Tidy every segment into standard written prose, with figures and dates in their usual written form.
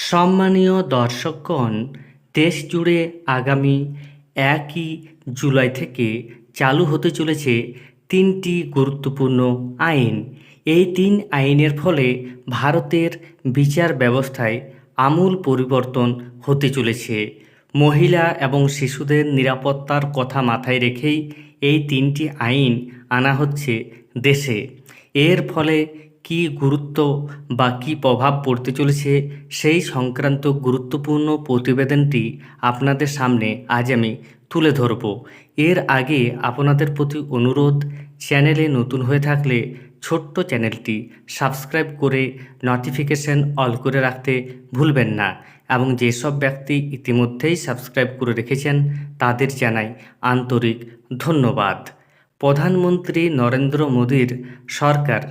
সম্মানীয় দর্শকগণ, দেশ জুড়ে আগামী 1 জুলাই থেকে চালু হতে চলেছে 3টি গুরুত্বপূর্ণ আইন। এই 3 আইনের ফলে ভারতের বিচার ব্যবস্থায় আমূল পরিবর্তন হতে চলেছে। মহিলা এবং শিশুদের নিরাপত্তার কথা মাথায় রেখেই এই 3টি আইন আনা হচ্ছে দেশে। এর ফলে কী গুরুত্ব বা কী প্রভাব পড়তে চলেছে সেই সংক্রান্ত গুরুত্বপূর্ণ প্রতিবেদনটি আপনাদের সামনে আজ আমি তুলে ধরব। এর আগে আপনাদের প্রতি অনুরোধ, চ্যানেলে নতুন হয়ে থাকলে ছোট্ট চ্যানেলটি সাবস্ক্রাইব করে নোটিফিকেশন অল করে রাখতে ভুলবেন না, এবং যেসব ব্যক্তি ইতিমধ্যেই সাবস্ক্রাইব করে রেখেছেন তাদের জানাই আন্তরিক ধন্যবাদ। প্রধানমন্ত্রী নরেন্দ্র মোদীর সরকার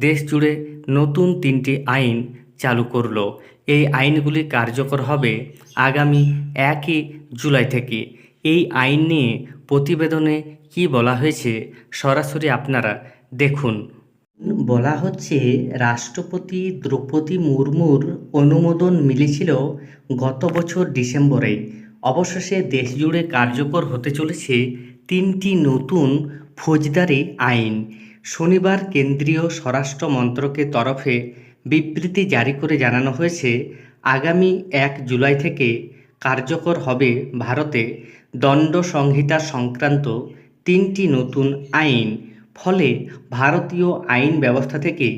দেশ জুড়ে নতুন 3টি আইন চালু করল। এই আইনগুলি কার্যকর হবে আগামী 1 জুলাই থেকে। এই আইন নিয়ে প্রতিবেদনে কি বলা হয়েছে সরাসরি আপনারা দেখুন। বলা হচ্ছে, রাষ্ট্রপতি দ্রৌপদী মুর্মুর অনুমোদন মিলেছিল গত বছর ডিসেম্বরে। অবশেষে দেশ জুড়ে কার্যকর হতে চলেছে 3টি নতুন ফৌজদারি আইন। শনিবার কেন্দ্রীয় স্বরাষ্ট্র মন্ত্রকের তরফে বিবৃতি জারি করে জানানো হয়েছে, আগামী 1 জুলাই থেকে কার্যকর হবে ভারতে দণ্ড সংহিতা সংক্রান্ত 3টি নতুন আইন। ফলে ভারতীয় আইন ব্যবস্থা থেকে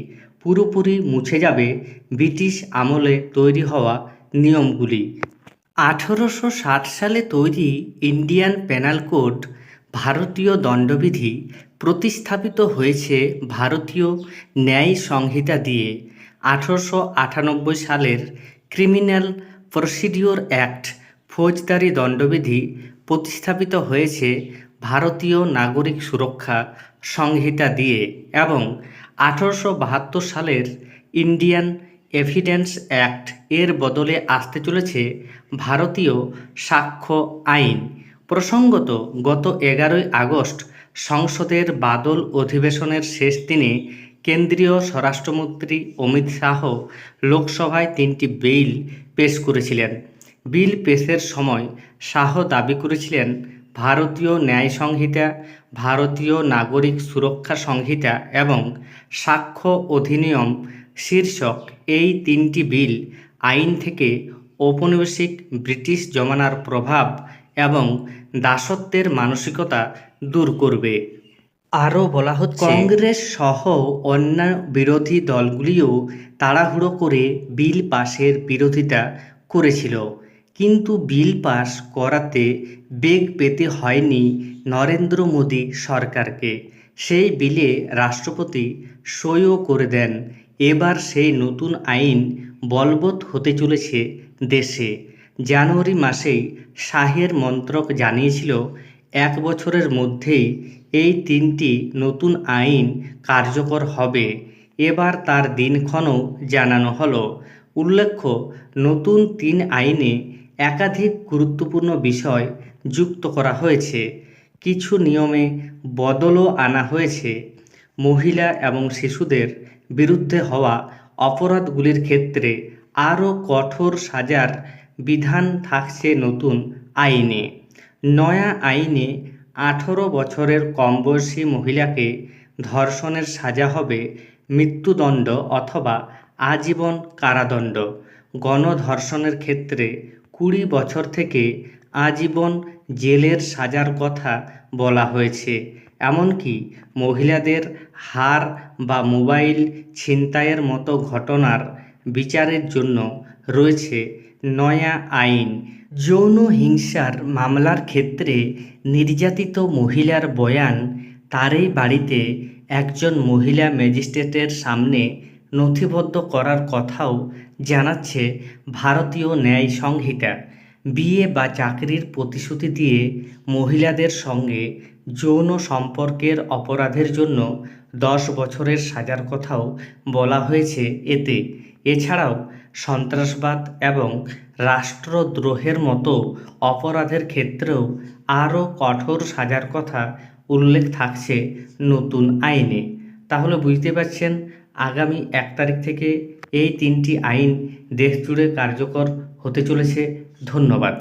পুরোপুরি মুছে যাবে ব্রিটিশ আমলে তৈরি হওয়া নিয়মগুলি। 1860 সালে তৈরি ইন্ডিয়ান পেনাল কোড, ভারতীয় দণ্ডবিধি, প্রতিস্থাপিত হয়েছে ভারতীয় ন্যায় সংহিতা দিয়ে। 1898 সালের ক্রিমিনাল প্রসিডিওর অ্যাক্ট, ফৌজদারি দণ্ডবিধি, প্রতিস্থাপিত হয়েছে ভারতীয় নাগরিক সুরক্ষা সংহিতা দিয়ে, এবং 1872 সালের ইন্ডিয়ান এভিডেন্স অ্যাক্ট এর বদলে আসতে চলেছে ভারতীয় সাক্ষ্য আইন। প্রসঙ্গত, গত 11 আগস্ট সংসদের বাদল অধিবেশনের শেষ দিনে কেন্দ্রীয় স্বরাষ্ট্রমন্ত্রী অমিত শাহ লোকসভায় 3টি বিল পেশ করেছিলেন। বিল পেশের সময় শাহ দাবি করেছিলেন, ভারতীয় ন্যায় সংহিতা, ভারতীয় নাগরিক সুরক্ষা সংহিতা এবং সাক্ষ্য অধিনিয়ম শীর্ষক এই 3টি বিল আইন থেকে ঔপনিবেশিক ব্রিটিশ জমানার প্রভাব এবং দাসত্বের মানসিকতা দূর করবে। আরও বলা হচ্ছে, কংগ্রেস সহ অন্য বিরোধী দলগুলিও তাড়াহুড়ো করে বিল পাশের বিরোধিতা করেছিল, কিন্তু বিল পাস করাতে বেগ পেতে হয়নি নরেন্দ্র মোদী সরকারকে। সেই বিলে রাষ্ট্রপতি সইও করে দেন। এবার সেই নতুন আইন বলবৎ হতে চলেছে দেশে। জানুয়ারি মাসেই শাহের মন্ত্রক জানিয়েছিল, 1 বছরের মধ্যেই এই 3টি নতুন আইন কার্যকর হবে। এবার তার দিনক্ষণও জানানো হলো। উল্লেখ্য, নতুন 3 আইনে একাধিক গুরুত্বপূর্ণ বিষয় যুক্ত করা হয়েছে। কিছু নিয়মে বদলও আনা হয়েছে। মহিলা এবং শিশুদের বিরুদ্ধে হওয়া অপরাধগুলির ক্ষেত্রে আরও কঠোর সাজার বিধান থাকছে নতুন আইনে। নয়া আইনে 18 বছরের কম বয়সী মহিলাকে ধর্ষণের সাজা হবে মৃত্যুদণ্ড অথবা আজীবন কারাদণ্ড। গণধর্ষণের ক্ষেত্রে 20 বছর থেকে আজীবন জেলের সাজার কথা বলা হয়েছে। এমনকি মহিলাদের হার বা মোবাইল ছিনতাইয়ের মতো ঘটনার বিচারের জন্য রয়েছে নয়া আইন। যৌন হিংসার মামলার ক্ষেত্রে নির্যাতিত মহিলার বয়ান তারই বাড়িতে একজন মহিলা ম্যাজিস্ট্রেটের সামনে নথিবদ্ধ করার কথাও জানাচ্ছে ভারতীয় ন্যায় সংহিতা। বিয়ে বা চাকরির প্রতিশ্রুতি দিয়ে মহিলাদের সঙ্গে যৌন সম্পর্কের অপরাধের জন্য 10 বছরের সাজার কথাও বলা হয়েছে এতে। এছাড়াও সন্ত্রাসবাদ এবং রাষ্ট্রদ্রোহের মতো অপরাধের ক্ষেত্রেও আরও কঠোর সাজার কথা উল্লেখ থাকছে নতুন আইনে। তাহলে বুঝতে পারছেন, আগামী 1 তারিখ থেকে এই 3টি আইন দেশ জুড়ে কার্যকর হতে চলেছে। ধন্যবাদ।